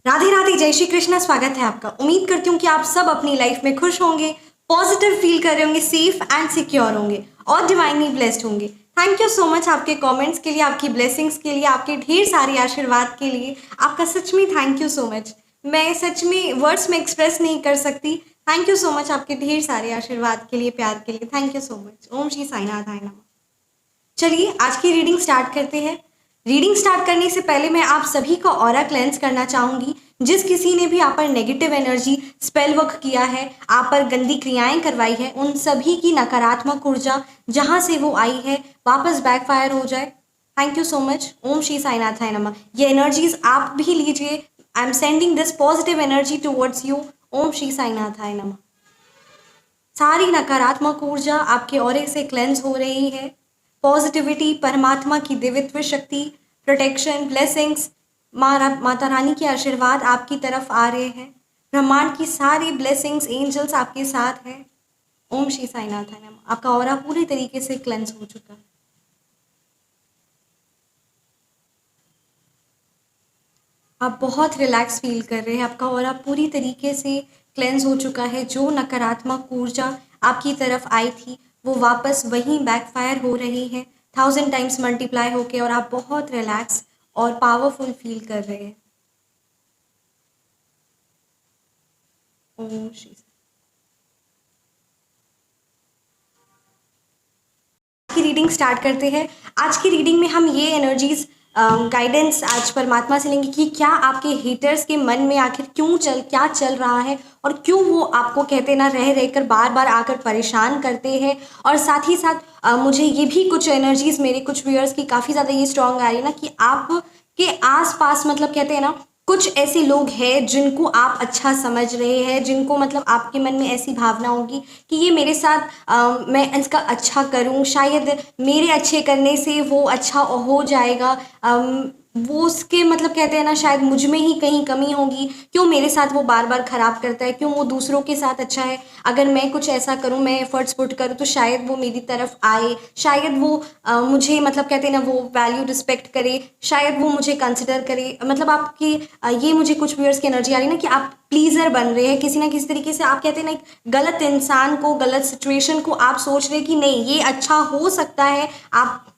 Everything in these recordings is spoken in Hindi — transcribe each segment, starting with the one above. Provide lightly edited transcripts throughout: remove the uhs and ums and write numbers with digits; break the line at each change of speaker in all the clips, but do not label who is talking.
राधे राधे, जय श्री कृष्णा। स्वागत है आपका। उम्मीद करती हूँ कि आप सब अपनी लाइफ में खुश होंगे, पॉजिटिव फील कर रहे होंगे, सेफ एंड सिक्योर होंगे और डिवाइनली ब्लेस्ड होंगे। थैंक यू सो मच आपके कमेंट्स के लिए, आपकी ब्लेसिंग्स के लिए, आपके ढेर सारे आशीर्वाद के लिए। आपका सच में थैंक यू सो मच। मैं सच में वर्ड्स में एक्सप्रेस नहीं कर सकती। थैंक यू सो मच आपके ढेर सारे आशीर्वाद के लिए, प्यार के लिए। Thank you so much. ओम श्री साईनाथाय नमः। चलिए आज की रीडिंग स्टार्ट करते हैं। रीडिंग स्टार्ट करने से पहले मैं आप सभी का ऑरा क्लेंस करना चाहूंगी। जिस किसी ने भी आप पर नेगेटिव एनर्जी स्पेल वर्क किया है, आप पर गंदी क्रियाएं करवाई है, उन सभी की नकारात्मक ऊर्जा जहां से वो आई है वापस बैकफायर हो जाए। Thank you so much. ओम श्री साईनाथाय नमः। ये एनर्जीज आप भी लीजिए। I am sending this positive energy towards you. ओम श्री साईनाथाय नमः। सारी नकारात्मक ऊर्जा आपके ऑरे से क्लेंस हो रही है। पॉजिटिविटी, परमात्मा की दिव्यत्व शक्ति, प्रोटेक्शन, ब्लेसिंग्स, माता रानी के आशीर्वाद आपकी तरफ आ रहे हैं। ब्रह्मांड की सारी ब्लेसिंग्स, एंजल्स आपके साथ हैं। ओम श्री साईनाथाय नमः। आपका ऑरा पूरी तरीके से क्लेंस हो चुका है। आप बहुत रिलैक्स फील कर रहे हैं। आपका ऑरा पूरी तरीके से क्लेंस हो चुका है। जो नकारात्मक ऊर्जा आपकी तरफ आई थी वो वापस वहीं बैकफायर हो रही है 1000 टाइम्स मल्टीप्लाई होके, और आप बहुत रिलैक्स और पावरफुल फील कर रहे हैं। ओम श्री। की रीडिंग स्टार्ट करते हैं। आज की रीडिंग में हम ये एनर्जीज गाइडेंस आज परमात्मा से लेंगे कि क्या आपके हेटर्स के मन में आखिर क्या चल रहा है, और क्यों वो आपको कहते ना रह रहकर बार बार आकर परेशान करते हैं। और साथ ही साथ मुझे ये भी कुछ एनर्जीज, मेरे कुछ व्यूअर्स की काफ़ी ज़्यादा ये स्ट्रांग आ रही है ना कि आपके आसपास मतलब कहते हैं ना कुछ ऐसे लोग हैं जिनको आप अच्छा समझ रहे हैं, जिनको मतलब आपके मन में ऐसी भावना होगी कि ये मेरे साथ मैं इसका अच्छा करूं, शायद मेरे अच्छे करने से वो अच्छा हो जाएगा। वो उसके मतलब कहते हैं ना शायद मुझ में ही कहीं कमी होगी, क्यों मेरे साथ वो बार बार ख़राब करता है, क्यों वो दूसरों के साथ अच्छा है। अगर मैं कुछ ऐसा करूं, मैं एफर्ट्स पुट करूं तो शायद वो मेरी तरफ आए, शायद वो मुझे मतलब कहते हैं ना वो वैल्यू रिस्पेक्ट करे, शायद वो मुझे कंसिडर करे। मतलब आपकी ये मुझे कुछ व्यूअर्स की एनर्जी आ रही है ना कि आप प्लीज़र बन रहे हैं किसी ना किसी तरीके से। आप कहते हैं ना एक गलत इंसान को, गलत सिचुएशन को आप सोच रहे हैं कि नहीं ये अच्छा हो सकता है, आप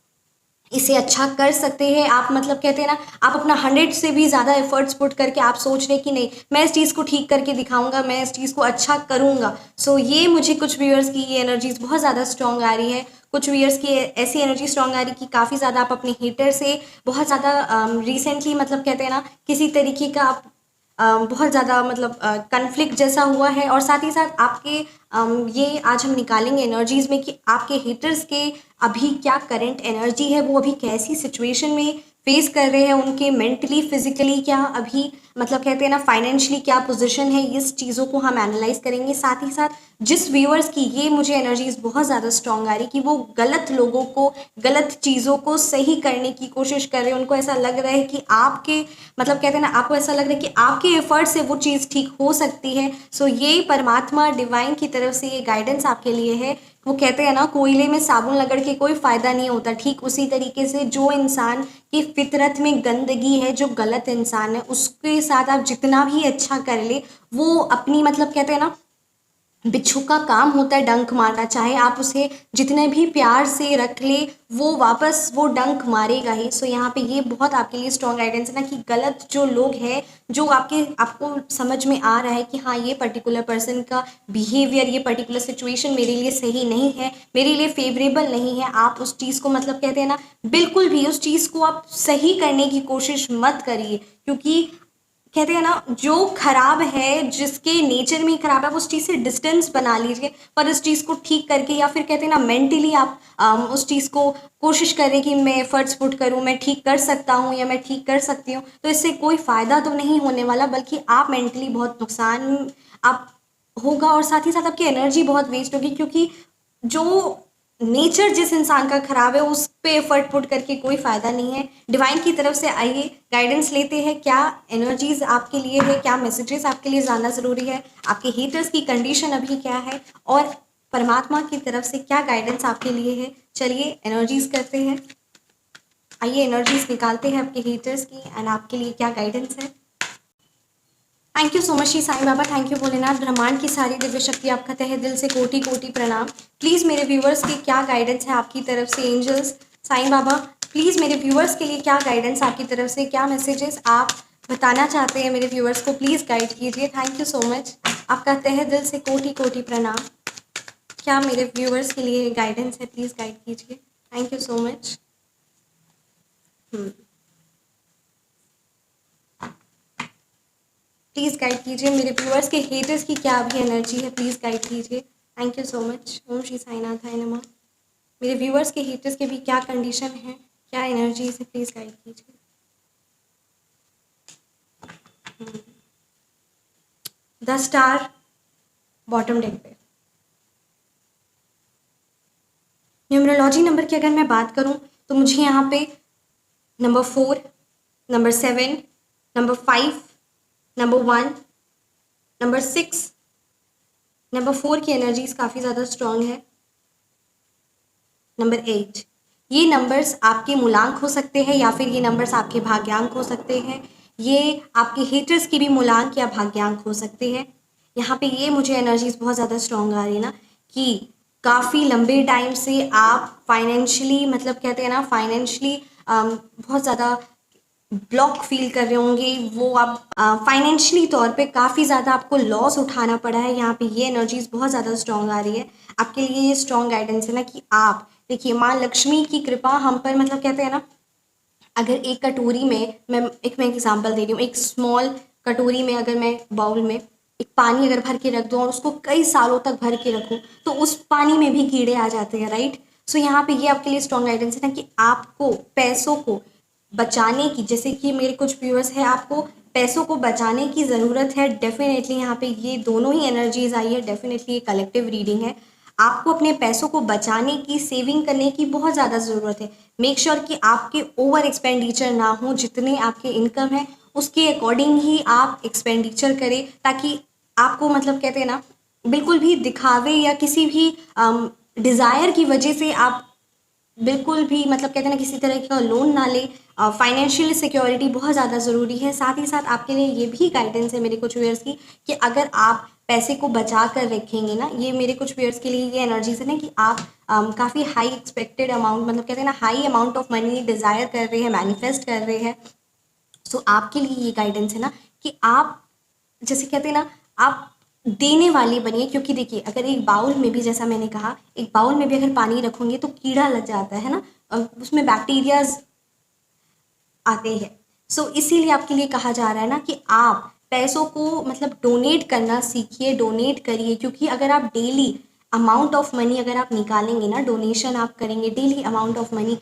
इसे अच्छा कर सकते हैं। आप मतलब कहते हैं ना आप अपना 100 से भी ज़्यादा एफर्ट्स पुट करके आप सोच रहे हैं कि नहीं मैं इस चीज़ को ठीक करके दिखाऊंगा, मैं इस चीज़ को अच्छा करूंगा। सो ये मुझे कुछ व्यूअर्स की ये एनर्जीज बहुत ज़्यादा स्ट्रॉन्ग आ रही है। कुछ व्यूअर्स की ऐसी एनर्जी स्ट्रॉन्ग आ रही कि काफ़ी ज़्यादा आप अपने हेटर से बहुत ज़्यादा रिसेंटली मतलब कहते हैं ना किसी तरीके का आप बहुत ज़्यादा मतलब कन्फ्लिक्ट जैसा हुआ है। और साथ ही साथ आपके ये आज हम निकालेंगे एनर्जीज में कि आपके हेटर्स के अभी क्या करंट एनर्जी है, वो अभी कैसी सिचुएशन में फेस कर रहे हैं, उनके मेंटली फिजिकली क्या अभी मतलब कहते हैं ना फाइनेंशियली क्या पोजीशन है, इस चीज़ों को हम एनालाइज करेंगे। साथ ही साथ जिस व्यूअर्स की ये मुझे एनर्जीज बहुत ज़्यादा स्ट्रॉन्ग आ रही कि वो गलत लोगों को, गलत चीज़ों को सही करने की कोशिश कर रहे हैं, उनको ऐसा लग रहा है कि आपके मतलब कहते हैं ना आपको ऐसा लग रहा है कि आपके एफर्ट से वो चीज़ ठीक हो सकती है। सो ये परमात्मा डिवाइन की तरफ से ये गाइडेंस आपके लिए है। वो कहते हैं ना कोयले में साबुन लगड़ के कोई फ़ायदा नहीं होता, ठीक उसी तरीके से जो इंसान की फितरत में गंदगी है, जो गलत इंसान है, उसके साथ आप जितना भी अच्छा कर ले वो अपनी मतलब कहते हैं ना बिच्छू का काम होता है डंक मारना, चाहे आप उसे जितने भी प्यार से रख ले वो वापस वो डंक मारेगा ही। सो यहाँ पे ये बहुत आपके लिए स्ट्रॉन्ग गाइडेंस है ना कि गलत जो लोग हैं, जो आपको समझ में आ रहा है कि हाँ ये पर्टिकुलर पर्सन का बिहेवियर, ये पर्टिकुलर सिचुएशन मेरे लिए सही नहीं है, मेरे लिए फेवरेबल नहीं है, आप उस चीज़ को मतलब कहते हैं ना बिल्कुल भी उस चीज़ को आप सही करने की कोशिश मत करिए। क्योंकि कहते हैं ना जो खराब है, जिसके नेचर में ही खराब है, वो उस चीज़ से डिस्टेंस बना लीजिए। पर इस चीज़ को ठीक करके या फिर कहते हैं ना मेंटली आप उस चीज़ को कोशिश करें कि मैं एफर्ट्स पुट करूं, मैं ठीक कर सकता हूं या मैं ठीक कर सकती हूं, तो इससे कोई फ़ायदा तो नहीं होने वाला, बल्कि आप मेंटली बहुत नुकसान आप होगा। और साथ ही साथ आपकी एनर्जी बहुत वेस्ट होगी, क्योंकि जो नेचर जिस इंसान का खराब है उस पे एफर्ट पुट करके कोई फ़ायदा नहीं है। डिवाइन की तरफ से आइए, गाइडेंस लेते हैं क्या एनर्जीज आपके लिए है, क्या मैसेजेस आपके लिए जानना ज़रूरी है, आपके हेटर्स की कंडीशन अभी क्या है, और परमात्मा की तरफ से क्या गाइडेंस आपके लिए है। चलिए एनर्जीज करते हैं। आइए एनर्जीज निकालते हैं आपके हेटर्स की एंड आपके लिए क्या गाइडेंस है। Thank you so much Shri Sai Baba, thank you Bholenath, ब्रह्मांड की सारी दिव्य शक्ति, आपका तहे दिल से कोटि कोटि प्रणाम। प्लीज़ मेरे व्यूअर्स की क्या गाइडेंस है आपकी तरफ से एंजल्स, साईं बाबा प्लीज़ मेरे व्यूअर्स के लिए क्या गाइडेंस आपकी तरफ से, क्या मैसेजेस आप बताना चाहते हैं मेरे व्यूअर्स को, प्लीज़ गाइड कीजिए। थैंक यू सो मच, आपका तहे दिल से कोटि कोटि प्रणाम। क्या मेरे व्यूअर्स के लिए गाइडेंस है, प्लीज़ गाइड कीजिए। Thank you so much. Please guide कीजिए मेरे व्यूअर्स के हेटर्स की क्या अभी एनर्जी है, प्लीज़ गाइड कीजिए। Thank you so much. ओम श्री साईनाथाय नमः। मेरे व्यूअर्स के हेटर्स के भी क्या कंडीशन है, क्या एनर्जी है, प्लीज़ गाइड कीजिए। द स्टार बॉटम डेक पे। न्यूमरोलॉजी नंबर की अगर मैं बात करूं तो मुझे यहाँ पे number 4, number 7, number 5, number 1, number 6, number 4 की एनर्जीज काफ़ी ज़्यादा स्ट्रांग है। नंबर 8, ये नंबर्स आपके मूलांक हो सकते हैं या फिर ये नंबर्स आपके भाग्यांक हो सकते हैं। ये आपके हेटर्स की भी मूलांक या भाग्यांक हो सकते हैं। यहाँ पे ये मुझे एनर्जीज बहुत ज़्यादा स्ट्रांग आ रही है ना कि काफ़ी लंबे टाइम से आप फाइनेंशियली मतलब कहते हैं ना फाइनेंशियली बहुत ज़्यादा ब्लॉक फील कर रहे होंगे, वो आप फाइनेंशियली तौर पे काफ़ी ज़्यादा आपको लॉस उठाना पड़ा है। यहाँ पे ये एनर्जीज बहुत ज़्यादा स्ट्रांग आ रही है आपके लिए। ये स्ट्रांग गाइडेंस है ना कि आप देखिए माँ लक्ष्मी की कृपा हम पर मतलब कहते हैं ना, अगर एक कटोरी में मैं एग्जांपल दे रही हूँ, एक स्मॉल कटोरी में अगर मैं बाउल में एक पानी अगर भर के रख दूँ और उसको कई सालों तक भर के रखूँ तो उस पानी में भी कीड़े आ जाते हैं, राइट। सो यहाँ पे ये आपके लिए स्ट्रॉन्ग गाइडेंस है ना कि आपको पैसों को बचाने की, जैसे कि मेरे कुछ व्यूअर्स हैं, आपको पैसों को बचाने की ज़रूरत है। डेफिनेटली यहाँ पे ये दोनों ही एनर्जीज आई है, डेफिनेटली ये कलेक्टिव रीडिंग है। आपको अपने पैसों को बचाने की, सेविंग करने की बहुत ज़्यादा ज़रूरत है। मेक श्योर कि आपके ओवर एक्सपेंडिचर ना हो, जितने आपके इनकम है उसके अकॉर्डिंग ही आप एक्सपेंडिचर करें, ताकि आपको मतलब कहते हैं ना बिल्कुल भी दिखावे या किसी भी डिज़ायर की वजह से आप बिल्कुल भी मतलब कहते हैं ना किसी तरह का लोन ना ले। फाइनेंशियल सिक्योरिटी बहुत ज़्यादा ज़रूरी है। साथ ही साथ आपके लिए ये भी गाइडेंस है मेरे कुछ व्यूअर्स की कि अगर आप पैसे को बचा कर रखेंगे ना, ये मेरे कुछ व्यूअर्स के लिए ये एनर्जीज है ना कि आप काफ़ी हाई एक्सपेक्टेड अमाउंट मतलब कहते हैं ना high amount of money desire कर रहे हैं, मैनिफेस्ट कर रहे हैं। सो आपके लिए ये गाइडेंस है ना कि आप जैसे कहते हैं ना आप देने वाले बनिए, क्योंकि देखिए अगर एक बाउल में भी, जैसा मैंने कहा, एक बाउल में भी अगर पानी रखोगे तो कीड़ा लग जाता है ना, और उसमें बैक्टीरियाज आते हैं। सो इसीलिए आपके लिए कहा जा रहा है ना कि आप पैसों को मतलब डोनेट करना सीखिए, डोनेट करिए, क्योंकि अगर आप डेली अमाउंट ऑफ मनी अगर आप निकालेंगे ना, डोनेशन आप करेंगे डेली अमाउंट ऑफ मनी,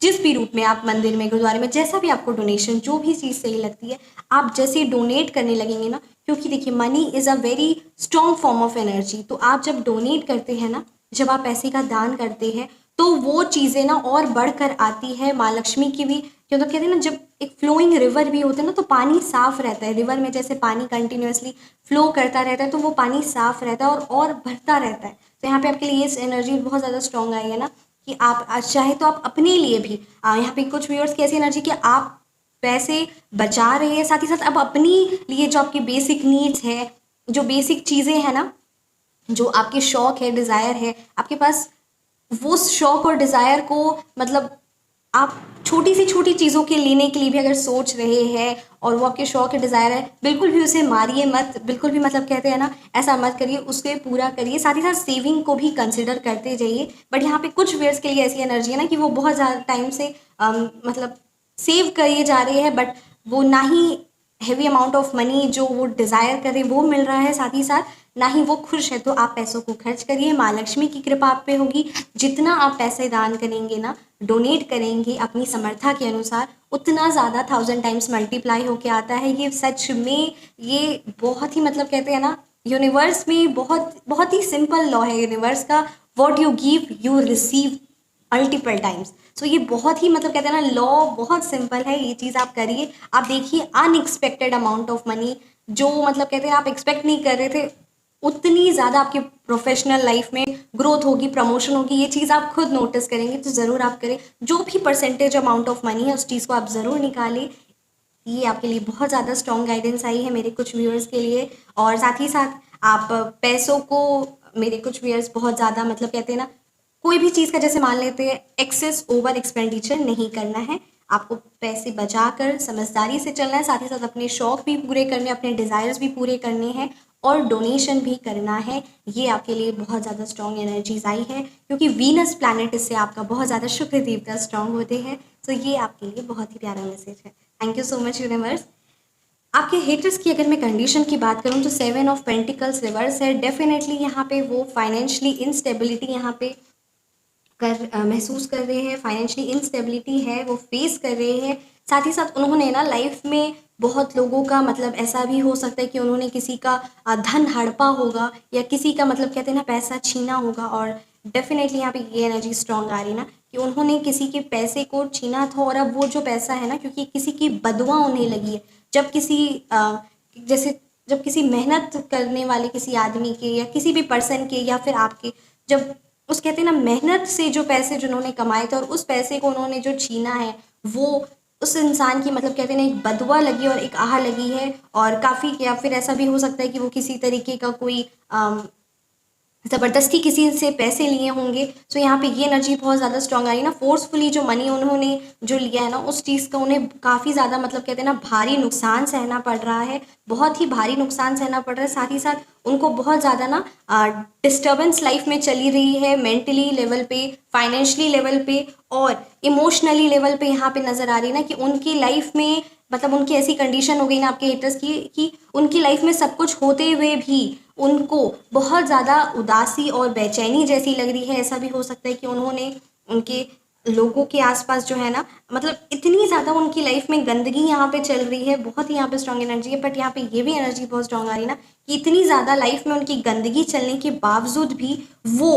जिस भी रूप में आप मंदिर में, गुरुद्वारे में, जैसा भी आपको डोनेशन जो भी चीज़ सही लगती है, आप जैसे डोनेट करने लगेंगे ना, क्योंकि देखिए money is a very strong form of energy. तो आप जब डोनेट करते हैं ना, जब आप पैसे का दान करते हैं तो वो चीज़ें ना और बढ़कर आती है। माँ लक्ष्मी की भी, क्यों तो कहते हैं ना जब एक फ्लोइंग रिवर भी होता है ना तो पानी साफ रहता है। रिवर में जैसे पानी कंटिन्यूअसली फ्लो करता रहता है तो वो पानी साफ रहता है और बढ़ता रहता है। तो यहाँ पे आपके लिए ये एनर्जी बहुत ज़्यादा स्ट्रॉन्ग आई है ना कि आप चाहे तो आप अपने लिए भी यहाँ पे कुछ व्यूअर्स की ऐसी एनर्जी कि आप पैसे बचा रहे हैं, साथ ही साथ अब अपनी लिए जो आपकी बेसिक नीड्स है, जो बेसिक चीज़ें हैं ना, जो आपके शौक है, डिज़ायर है आपके पास, वो शौक और डिज़ायर को मतलब आप छोटी सी छोटी चीज़ों के लेने के लिए भी अगर सोच रहे हैं और वो आपके शौक है, डिज़ायर है, बिल्कुल भी उसे मारिए मत, बिल्कुल भी मतलब कहते हैं ना ऐसा मत करिए, उसके पूरा करिए। साथ ही साथ सेविंग को भी कंसिडर करते जाइए। बट यहाँ पे कुछ वेयर्स के लिए ऐसी एनर्जी है ना कि वो बहुत ज़्यादा टाइम से मतलब सेव करिए जा रहे हैं, बट वो ना ही हैवी अमाउंट ऑफ मनी जो वो डिज़ायर कर रहे हैं वो मिल रहा है, साथ ही साथ ना ही वो खुश है। तो आप पैसों को खर्च करिए, माँ लक्ष्मी की कृपा आप पे होगी। जितना आप पैसे दान करेंगे ना, डोनेट करेंगे अपनी समर्था के अनुसार, उतना ज़्यादा 1000 टाइम्स मल्टीप्लाई होके आता है। ये सच में ये बहुत ही मतलब कहते हैं ना यूनिवर्स में बहुत बहुत ही सिंपल लॉ है यूनिवर्स का, what you give you receive multiple times. So ये बहुत ही मतलब कहते हैं ना लॉ बहुत सिंपल है। ये चीज़ आप करिए, आप देखिए अनएक्सपेक्टेड अमाउंट ऑफ मनी जो मतलब कहते हैं आप एक्सपेक्ट नहीं कर रहे थे, उतनी ज़्यादा आपके प्रोफेशनल लाइफ में ग्रोथ होगी, प्रमोशन होगी। ये चीज़ आप खुद नोटिस करेंगे, तो ज़रूर आप करें। जो भी परसेंटेज अमाउंट ऑफ मनी है उस चीज़ को आप ज़रूर निकालें। ये आपके लिए बहुत ज़्यादा स्ट्रॉन्ग गाइडेंस आई है मेरे कुछ व्यूअर्स के लिए। और साथ ही साथ आप पैसों को, मेरे कुछ व्यूअर्स बहुत ज़्यादा मतलब कहते हैं ना, कोई भी चीज़ का जैसे मान लेते हैं एक्सेस ओवर एक्सपेंडिचर नहीं करना है, आपको पैसे बचा कर समझदारी से चलना है, साथ ही साथ अपने शौक भी पूरे करने, अपने डिज़ायर्स भी पूरे करने हैं और डोनेशन भी करना है। ये आपके लिए बहुत ज़्यादा स्ट्रॉन्ग एनर्जीज आई है, क्योंकि वीनस प्लैनेट इससे आपका बहुत ज़्यादा शुक्र देवता स्ट्रॉन्ग होते हैं। तो ये आपके लिए बहुत ही प्यारा मैसेज है। Thank you so much universe. आपके हेटर्स की अगर मैं कंडीशन की बात करूं तो 7 ऑफ पेंटिकल्स रिवर्स है। डेफिनेटली यहाँ पे वो फाइनेंशियली इंस्टेबिलिटी यहाँ पे महसूस कर रहे हैं, फाइनेंशियली इंस्टेबिलिटी है वो फेस कर रहे हैं। साथ ही साथ उन्होंने ना लाइफ में बहुत लोगों का मतलब ऐसा भी हो सकता है कि उन्होंने किसी का धन हड़पा होगा या किसी का मतलब कहते हैं ना पैसा छीना होगा। और डेफिनेटली यहाँ पे ये एनर्जी स्ट्रॉन्ग आ रही ना कि उन्होंने किसी के पैसे को छीना था और अब वो जो पैसा है ना, क्योंकि किसी की बदुआ उन्हें लगी है, जब किसी जैसे जब किसी मेहनत करने वाले किसी आदमी के या किसी भी पर्सन के या फिर आपके, जब उस कहते हैं ना मेहनत से जो पैसे जिन्होंने कमाए थे और उस पैसे को उन्होंने जो छीना है, वो उस इंसान की मतलब कहते हैं ना एक बदुआ लगी और एक आह लगी है। और काफ़ी, या फिर ऐसा भी हो सकता है कि वो किसी तरीके का कोई ज़बरदस्ती किसी से पैसे लिए होंगे। सो यहाँ पे ये एनर्जी बहुत ज़्यादा स्ट्रॉन्ग आई ना, फोर्सफुली जो मनी उन्होंने जो लिया है ना, उस चीज़ का उन्हें काफ़ी ज़्यादा मतलब कहते हैं ना भारी नुकसान सहना पड़ रहा है, बहुत ही भारी नुकसान सहना पड़ रहा है। साथ ही साथ उनको बहुत ज़्यादा ना डिस्टर्बेंस लाइफ में चली रही है, मेंटली लेवल पे, फाइनेंशियली लेवल पे और इमोशनली लेवल पे यहाँ पे नज़र आ रही है ना कि उनकी लाइफ में मतलब उनकी ऐसी कंडीशन हो गई ना आपके हेटर्स की कि उनकी लाइफ में सब कुछ होते हुए भी उनको बहुत ज़्यादा उदासी और बेचैनी जैसी लग रही है। ऐसा भी हो सकता है कि उन्होंने उनके लोगों के आसपास जो है ना, मतलब इतनी ज़्यादा उनकी लाइफ में गंदगी यहाँ पे चल रही है, बहुत ही यहाँ पे स्ट्रॉन्ग एनर्जी है। बट यहाँ पे ये भी एनर्जी बहुत स्ट्रॉन्ग आ रही है ना कि इतनी ज़्यादा लाइफ में उनकी गंदगी चलने के बावजूद भी वो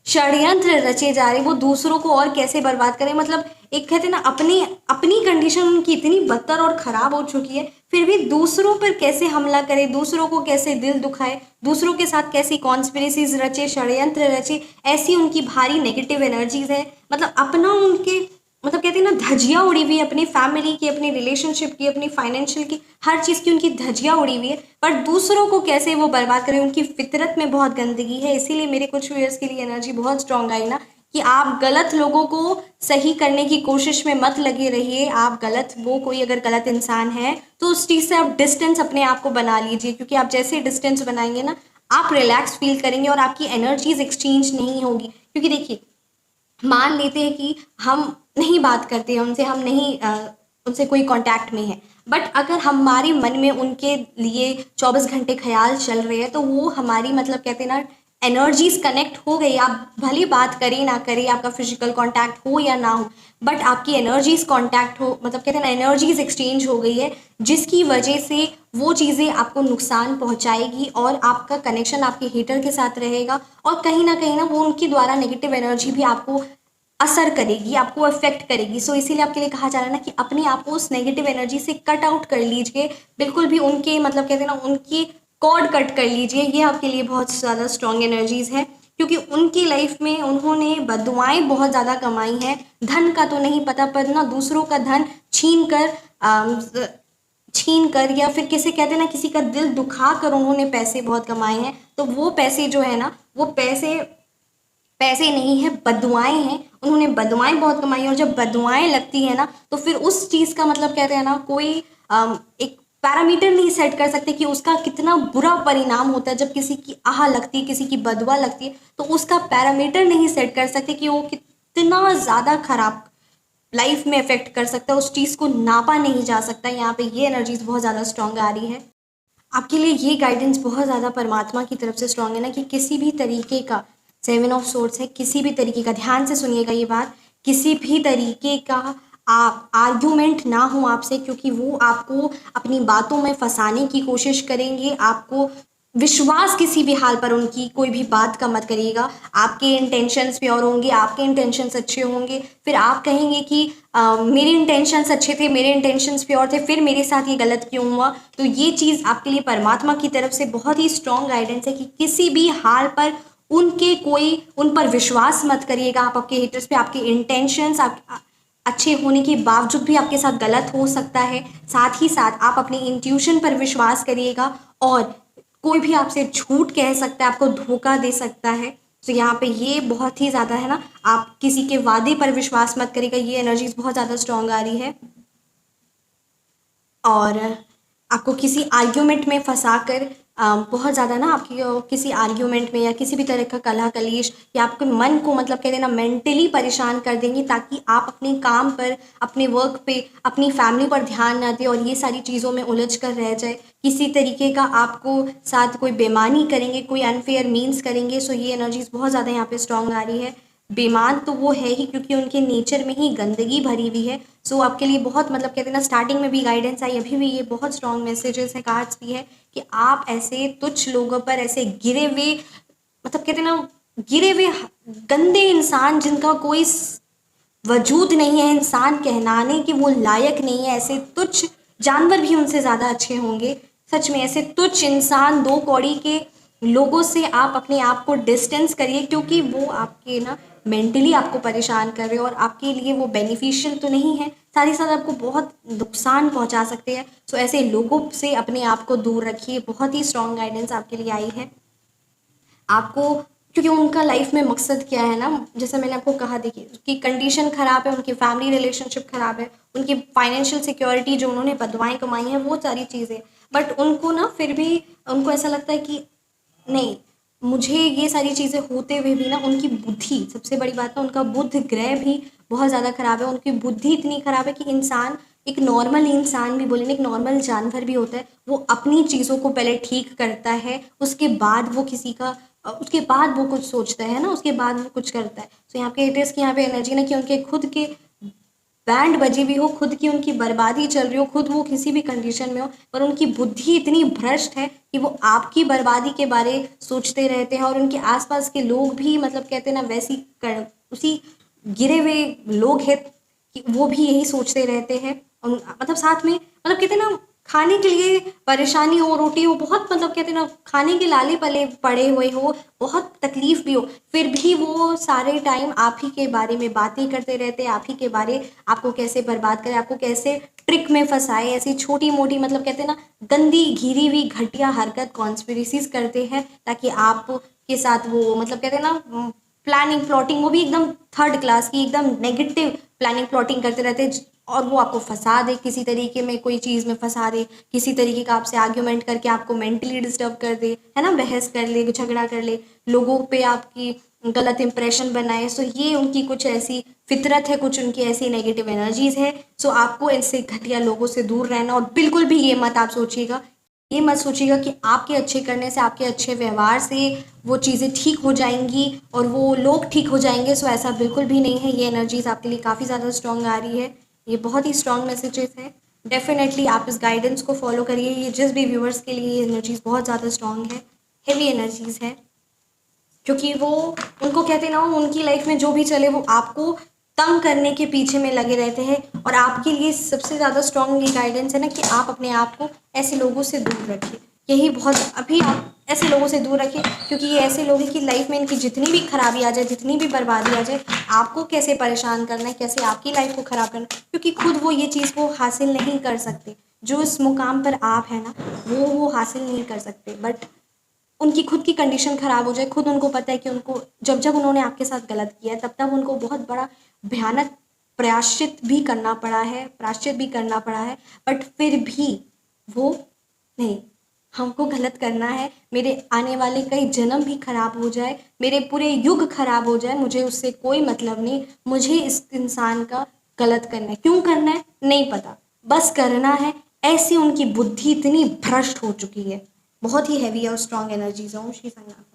षड्यंत्र रचे जा रहे, वो दूसरों को और कैसे बर्बाद करें। मतलब एक कहते हैं ना अपनी अपनी कंडीशन उनकी इतनी बदतर और ख़राब हो चुकी है, फिर भी दूसरों पर कैसे हमला करे, दूसरों को कैसे दिल दुखाए, दूसरों के साथ कैसी कॉन्स्पिरेसीज रचे, षड्यंत्र रचे, ऐसी उनकी भारी नेगेटिव एनर्जीज है। मतलब अपना उनके मतलब कहते हैं ना धज्जियाँ उड़ी हुई है, अपनी फैमिली की, अपनी रिलेशनशिप की, अपनी फाइनेंशियल की, हर चीज़ की उनकी धज्जियाँ उड़ी हुई है। पर दूसरों को कैसे वो बर्बाद करें, उनकी फितरत में बहुत गंदगी है। इसीलिए मेरे कुछ व्यूअर्स के लिए एनर्जी बहुत स्ट्रॉन्ग आई ना कि आप गलत लोगों को सही करने की कोशिश में मत लगे रहिए। आप गलत, वो कोई अगर गलत इंसान है तो उस चीज़ से आप डिस्टेंस अपने आप को बना लीजिए, क्योंकि आप जैसे डिस्टेंस बनाएंगे ना आप रिलैक्स फील करेंगे और आपकी एनर्जीज एक्सचेंज नहीं होगी। क्योंकि देखिए, मान लेते हैं कि हम नहीं बात करते हैं उनसे, हम नहीं उनसे कोई कांटेक्ट में है, बट अगर हमारे मन में उनके लिए 24 घंटे ख्याल चल रहे हैं तो वो हमारी मतलब कहते हैं ना एनर्जीज कनेक्ट हो गई। आप भले बात करें ना करें, आपका फिजिकल कांटेक्ट हो या ना हो, बट आपकी एनर्जीज कांटेक्ट हो, मतलब कहते हैं ना एनर्जीज एक्सचेंज हो गई है, जिसकी वजह से वो चीज़ें आपको नुकसान पहुंचाएगी और आपका कनेक्शन आपके हेटर के साथ रहेगा और कहीं ना वो उनकी द्वारा नेगेटिव एनर्जी भी आपको असर करेगी, आपको अफेक्ट करेगी। सो इसीलिए आपके लिए कहा जा रहा है ना कि अपने आप को उस नेगेटिव एनर्जी से कट आउट कर लीजिए, बिल्कुल भी उनके मतलब कहते हैं ना उनकी कॉर्ड कट कर लीजिए। ये आपके लिए बहुत ज़्यादा स्ट्रॉन्ग एनर्जीज है, क्योंकि उनकी लाइफ में उन्होंने बदुआएं बहुत ज़्यादा कमाई हैं। धन का तो नहीं पता, पर ना दूसरों का धन छीन कर या फिर किसी कहते हैं ना किसी का दिल दुखा कर उन्होंने पैसे बहुत कमाए हैं। तो वो पैसे जो है ना, वो पैसे पैसे नहीं है, बदुआएं हैं। उन्होंने बदुआएं बहुत कमाई हैं और जब बदुआएं लगती है ना तो फिर उस चीज़ का मतलब कहते हैं ना कोई एक पैरामीटर नहीं सेट कर सकते कि उसका कितना बुरा परिणाम होता है। जब किसी की आह लगती है, किसी की बदुआ लगती है, तो उसका पैरामीटर नहीं सेट कर सकते कि वो कितना ज़्यादा खराब लाइफ में इफेक्ट कर सकता है। उस चीज़ को नापा नहीं जा सकता। यहाँ पे ये एनर्जीज बहुत ज़्यादा स्ट्रांग आ रही है। आपके लिए ये गाइडेंस बहुत ज़्यादा परमात्मा की तरफ से स्ट्रांग है ना कि किसी भी तरीके का 7 ऑफ सोर्ड्स है, किसी भी तरीके का, ध्यान से सुनिएगा ये बात, किसी भी तरीके का आप आर्ग्यूमेंट ना हो आपसे, क्योंकि वो आपको अपनी बातों में फंसाने की कोशिश करेंगे। आपको विश्वास किसी भी हाल पर उनकी कोई भी बात का मत करिएगा। आपके इंटेंशंस प्योर होंगे, आपके इंटेंशंस अच्छे होंगे, फिर आप कहेंगे कि मेरे इंटेंशंस अच्छे थे, मेरे इंटेंशंस प्योर थे, फिर मेरे साथ ये गलत क्यों हुआ। तो ये चीज़ आपके लिए परमात्मा की तरफ से बहुत ही स्ट्रॉन्ग गाइडेंस है कि किसी भी हाल पर उन पर विश्वास मत करिएगा। आप आपके हेटर्स पे आपके इंटेंशंस अच्छे होने के बावजूद भी आपके साथ गलत हो सकता है। साथ ही साथ आप अपने इंट्यूशन पर विश्वास करिएगा, और कोई भी आपसे झूठ कह सकता है, आपको धोखा दे सकता है। तो यहाँ पे ये बहुत ही ज़्यादा है ना, आप किसी के वादे पर विश्वास मत करिएगा, ये एनर्जीज बहुत ज़्यादा स्ट्रांग आ रही है। और आपको किसी आर्ग्यूमेंट में फंसा कर बहुत ज़्यादा ना आपकी किसी आर्ग्यूमेंट में या किसी भी तरह का कलह कलेश या आपके मन को मतलब कहते हैं ना मेंटली परेशान कर देंगी, ताकि आप अपने काम पर, अपने वर्क पे, अपनी फैमिली पर ध्यान ना दें और ये सारी चीज़ों में उलझ कर रह जाए। किसी तरीके का आपको साथ कोई बेईमानी करेंगे, कोई अनफेयर मीन्स करेंगे। सो ये एनर्जीज बहुत ज़्यादा यहाँ पे स्ट्रांग आ रही है। बेईमान तो वो है ही, क्योंकि उनके नेचर में ही गंदगी भरी हुई है। सो आपके लिए बहुत मतलब कहते हैं ना, स्टार्टिंग में भी गाइडेंस आई, अभी भी ये बहुत स्ट्रॉन्ग मैसेजेस है, कार्ड्स भी है कि आप ऐसे तुच्छ लोगों पर, ऐसे गिरे हुए मतलब कहते हैं ना, गिरे हुए गंदे इंसान जिनका कोई वजूद नहीं है, इंसान कहलाने कि वो लायक नहीं है, ऐसे तुच्छ जानवर भी उनसे ज़्यादा अच्छे होंगे। सच में ऐसे तुच्छ इंसान, दो कौड़ी के लोगों से आप अपने आप को डिस्टेंस करिए, क्योंकि वो आपके ना मेंटली आपको परेशान कर रहे हो और आपके लिए वो बेनिफिशियल तो नहीं है, साथ ही साथ आपको बहुत नुकसान पहुंचा सकते हैं। सो ऐसे लोगों से अपने आप को दूर रखिए। बहुत ही स्ट्रॉन्ग गाइडेंस आपके लिए आई है। आपको, क्योंकि उनका लाइफ में मकसद क्या है ना, जैसे मैंने आपको कहा, देखिए उसकी कंडीशन ख़राब है, उनकी फैमिली रिलेशनशिप ख़राब है, उनकी फाइनेंशियल सिक्योरिटी जो उन्होंने बदवाएं कमाई हैं वो सारी चीज़ें, बट उनको ना फिर भी उनको ऐसा लगता है कि नहीं, मुझे ये सारी चीज़ें होते हुए भी ना उनकी बुद्धि, सबसे बड़ी बात ना, उनका बुध ग्रह भी बहुत ज़्यादा ख़राब है। उनकी बुद्धि इतनी ख़राब है कि इंसान, एक नॉर्मल इंसान भी बोले ना, एक नॉर्मल जानवर भी होता है, वो अपनी चीज़ों को पहले ठीक करता है, उसके बाद वो किसी का उसके बाद वो कुछ सोचता है ना, उसके बाद वो कुछ करता है। तो यहाँ पे इट इज़ की यहाँ पे एनर्जी ना कि उनके खुद के बैंड बजी हुई हो, खुद की उनकी बर्बादी चल रही हो, खुद वो किसी भी कंडीशन में हो, पर उनकी बुद्धि इतनी भ्रष्ट है कि वो आपकी बर्बादी के बारे सोचते रहते हैं, और उनके आसपास के लोग भी मतलब कहते हैं ना वैसी उसी गिरे हुए लोग हैं कि वो भी यही सोचते रहते हैं। मतलब साथ में मतलब कहते हैं ना, खाने के लिए परेशानी हो, रोटी हो, बहुत मतलब कहते हैं ना, खाने के लाले पले पड़े हुए हो, बहुत तकलीफ भी हो, फिर भी वो सारे टाइम आप ही के बारे में बातें करते रहते हैं, आप ही के बारे, आपको कैसे बर्बाद करें, आपको कैसे ट्रिक में फंसाए, ऐसी छोटी मोटी मतलब कहते हैं ना गंदी घिरी हुई घटिया हरकत, कॉन्स्पिरेसीज करते हैं, ताकि आप के साथ वो मतलब कहते हैं ना प्लानिंग प्लॉटिंग, वो भी एकदम थर्ड क्लास की, एकदम नेगेटिव प्लानिंग प्लॉटिंग करते रहते हैं, और वो आपको फंसा दे, किसी तरीके में कोई चीज़ में फंसा दे, किसी तरीके का आपसे आर्ग्यूमेंट करके आपको मेंटली डिस्टर्ब कर दे, है ना, बहस कर ले, झगड़ा कर ले, लोगों पे आपकी गलत इंप्रेशन बनाए। सो ये उनकी कुछ ऐसी फितरत है, कुछ उनकी ऐसी नेगेटिव एनर्जीज है। सो आपको ऐसे घटिया लोगों से दूर रहना, और बिल्कुल भी ये मत आप सोचिएगा, ये मत सोचिएगा कि आपके अच्छे करने से, आपके अच्छे व्यवहार से वो चीज़ें ठीक हो जाएंगी और वो लोग ठीक हो जाएंगे। सो ऐसा बिल्कुल भी नहीं है। ये एनर्जीज आपके लिए काफ़ी ज़्यादा स्ट्रॉन्ग आ रही है, ये बहुत ही स्ट्रॉन्ग मैसेजेस हैं। डेफिनेटली आप इस गाइडेंस को फॉलो करिए। ये जिस भी व्यूअर्स के लिए ये एनर्जीज बहुत ज़्यादा स्ट्रॉन्ग है, हेवी एनर्जीज है, क्योंकि वो, उनको कहते हैं ना, उनकी लाइफ में जो भी चले वो आपको तंग करने के पीछे में लगे रहते हैं। और आपके लिए सबसे ज़्यादा स्ट्रॉन्ग ये गाइडेंस है ना कि आप अपने आप को ऐसे लोगों से दूर रखिए। यही बहुत, अभी आप ऐसे लोगों से दूर रखिए, क्योंकि ये ऐसे लोग हैं कि लाइफ में इनकी जितनी भी खराबी आ जाए, जितनी भी बर्बादी आ जाए, आपको कैसे परेशान करना है, कैसे आपकी लाइफ को ख़राब करना है, क्योंकि खुद वो ये चीज़ को हासिल नहीं कर सकते। जो इस मुकाम पर आप हैं ना, वो हासिल नहीं कर सकते, बट उनकी खुद की कंडीशन ख़राब हो जाए, खुद उनको पता है कि उनको जब जब उन्होंने आपके साथ गलत किया है, तब तब उनको बहुत बड़ा भयानक प्राश्चित भी करना पड़ा है, बट फिर भी वो नहीं, हमको गलत करना है, मेरे आने वाले कई जन्म भी खराब हो जाए, मेरे पूरे युग खराब हो जाए, मुझे उससे कोई मतलब नहीं, मुझे इस इंसान का गलत करना है, क्यों करना है नहीं पता, बस करना है। ऐसी उनकी बुद्धि इतनी भ्रष्ट हो चुकी है, बहुत ही हैवी और स्ट्रॉन्ग एनर्जीज। ओम श्री साईनाथ।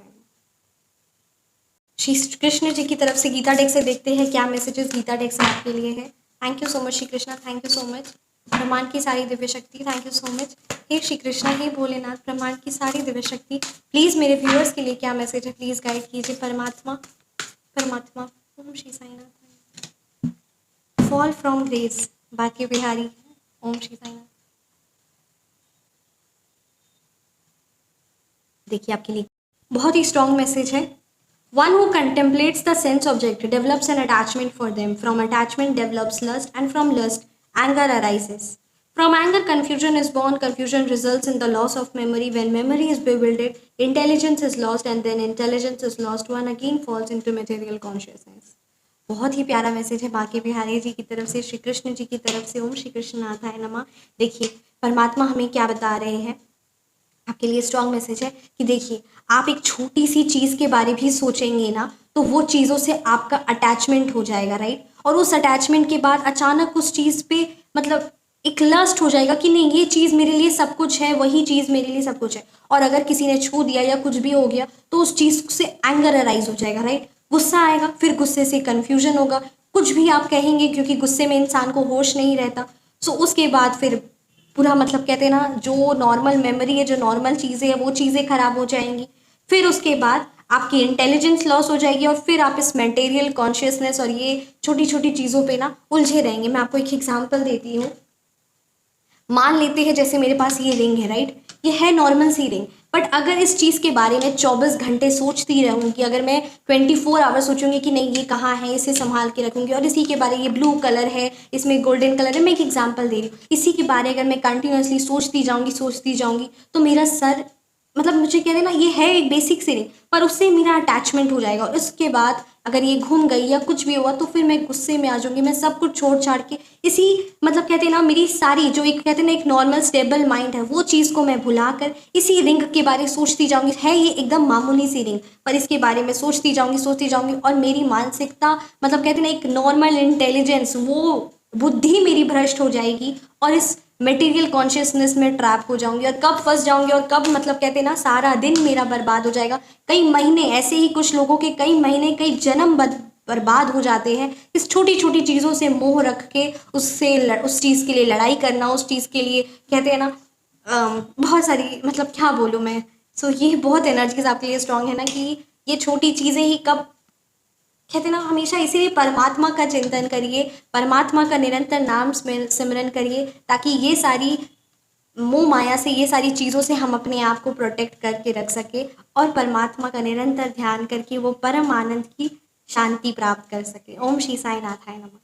श्री कृष्ण जी की तरफ से गीता डेक से देखते हैं क्या मैसेजेस गीता डेक से आपके लिए है। Thank you so much Shri Krishna, thank you so much. ब्रह्मांड की सारी दिव्य शक्ति, थैंक यू सो मच। हे श्री कृष्णा, हे भोलेनाथ, ब्रह्मांड की सारी दिव्य शक्ति, प्लीज़ मेरे व्यूअर्स के लिए क्या मैसेज है, प्लीज़ गाइड कीजिए परमात्मा, परमात्मा। ओम Shri Sainath. Fall from grace, बाकी बिहारी। ओम श्री साईनाथ। देखिए आपके लिए बहुत ही स्ट्रॉन्ग मैसेज है। One who contemplates the sense object develops an attachment for them. From attachment develops lust, and from lust, anger arises. From anger, confusion is born. Confusion results in the loss of memory. When memory is bewildered, intelligence is lost, and then intelligence is lost, one again falls into material consciousness. बहुत ही प्यारा मैसेज है बांके बिहारी जी की तरफ से, श्री कृष्ण जी की तरफ से। ओम श्री कृष्ण नाथाय नमः। देखिए परमात्मा हमें क्या बता रहे हैं, आपके लिए स्ट्रॉन्ग मैसेज है कि देखिए आप एक छोटी सी चीज़ के बारे भी सोचेंगे ना तो वो चीज़ों से आपका अटैचमेंट हो जाएगा, राइट। और उस अटैचमेंट के बाद अचानक उस चीज़ पे मतलब एक लस्ट हो जाएगा कि नहीं ये चीज़ मेरे लिए सब कुछ है, वही चीज़ मेरे लिए सब कुछ है। और अगर किसी ने छू दिया या कुछ भी हो गया तो उस चीज़ से एंगर अराइज हो जाएगा, राइट। गुस्सा आएगा, फिर गुस्से से कन्फ्यूजन होगा, कुछ भी आप कहेंगे क्योंकि गुस्से में इंसान को होश नहीं रहता। सो उसके बाद फिर पूरा मतलब कहते हैं ना जो नॉर्मल मेमोरी है, जो नॉर्मल चीज़ें हैं वो चीज़ें खराब हो जाएंगी। फिर उसके बाद आपकी इंटेलिजेंस लॉस हो जाएगी और फिर आप इस मेटेरियल कॉन्शियसनेस और ये छोटी छोटी चीज़ों पे ना उलझे रहेंगे। मैं आपको एक एग्जांपल देती हूँ। मान लेते हैं जैसे मेरे पास ये रिंग है, राइट। ये है नॉर्मल सी रिंग, बट अगर इस चीज़ के बारे में 24 घंटे सोचती रहूँगी, अगर मैं 24 आवर सोचूंगी कि नहीं ये कहाँ है, इसे संभाल के रखूँगी, और इसी के बारे ये ब्लू कलर है, इसमें गोल्डन कलर है, मैं एक एग्जांपल दे रही हूँ, इसी के बारे अगर मैं कंटिन्यूसली सोचती जाऊँगी तो मेरा सर मतलब मुझे कहते हैं ना ये है एक बेसिक सी रिंग, पर उससे मेरा अटैचमेंट हो जाएगा। और उसके बाद अगर ये घूम गई या कुछ भी हुआ तो फिर मैं गुस्से में आ जाऊंगी, मैं सब कुछ छोड़ छाड़ के इसी मतलब कहते हैं ना मेरी सारी जो एक कहते हैं ना एक नॉर्मल स्टेबल माइंड है वो चीज़ को मैं भुलाकर इसी रिंग के बारे सोचती जाऊंगी। है ये एकदम मामूली सी रिंग, पर इसके बारे में सोचती जाऊंगी और मेरी मानसिकता मतलब कहते हैं ना एक नॉर्मल इंटेलिजेंस, वो बुद्धि मेरी भ्रष्ट हो जाएगी और इस मटेरियल कॉन्शियसनेस में ट्रैप हो जाऊंगी। और कब फंस जाऊंगी और कब मतलब कहते हैं ना सारा दिन मेरा बर्बाद हो जाएगा। कई महीने ऐसे ही कुछ लोगों के कई महीने कई जन्म बर्बाद हो जाते हैं इस छोटी छोटी चीज़ों से मोह रख के उस चीज़ के लिए लड़ाई करना, उस चीज़ के लिए कहते हैं ना बहुत सारी मतलब क्या बोलूँ मैं। सो ये बहुत एनर्जीज आपके लिए स्ट्रांग है ना कि ये छोटी चीज़ें ही कब कहते ना हमेशा इसीलिए परमात्मा का चिंतन करिए, परमात्मा का निरंतर नाम सिमरन करिए ताकि ये सारी मोह माया से, ये सारी चीज़ों से हम अपने आप को प्रोटेक्ट करके रख सके और परमात्मा का निरंतर ध्यान करके वो परम आनंद की शांति प्राप्त कर सके। ओम श्री साई नाथाय नमः।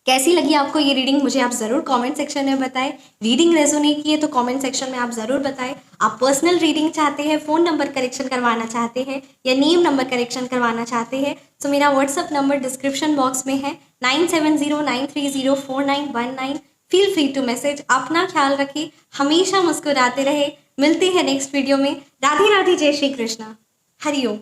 कैसी लगी आपको ये रीडिंग मुझे आप ज़रूर कमेंट सेक्शन में बताएं। रीडिंग रेजोनेट की है तो कमेंट सेक्शन में आप ज़रूर बताएं। आप पर्सनल रीडिंग चाहते हैं, फ़ोन नंबर करेक्शन करवाना चाहते हैं या नेम नंबर करेक्शन करवाना चाहते हैं तो मेरा व्हाट्सअप नंबर डिस्क्रिप्शन बॉक्स में है 9709304919। Feel free to message. अपना ख्याल रखिए, हमेशा मुस्कुराते रहे। मिलते हैं नेक्स्ट वीडियो में। राधे राधे, जय श्री कृष्णा, हरिओम।